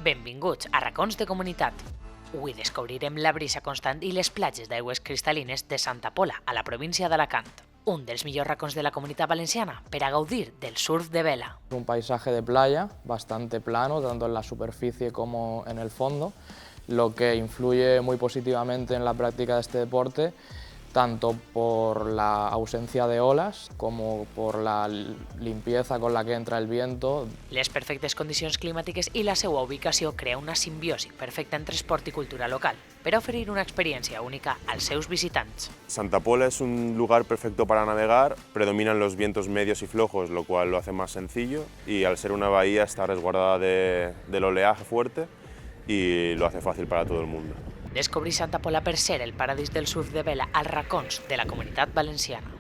Benvinguts a Racons de Comunitat. Avui descobrirem la brisa constant i les platges d'aigües cristal·lines de Santa Pola, a la província d'Alacant. Un dels millors racons de la Comunitat Valenciana per a gaudir del surf de vela. Un paisaje de playa bastante plano, tanto en la superficie como en el fondo, lo que influye muy positivamente en la práctica de este deporte, tanto por la ausencia de olas como por la limpieza con la que entra el viento. Les perfectes condicions climàtiques i la seva ubicació crea una simbiosi perfecta entre esport i cultura local, per a oferir una experiencia única als seus visitants. Santa Pola es un lugar perfecto para navegar, predominan los vientos medios y flojos, lo cual lo hace más sencillo, y al ser una bahía está resguardada del oleaje fuerte y lo hace fácil para todo el mundo. Descobrir Santa Pola per ser el paradís del surf de vela als racons de la Comunitat Valenciana.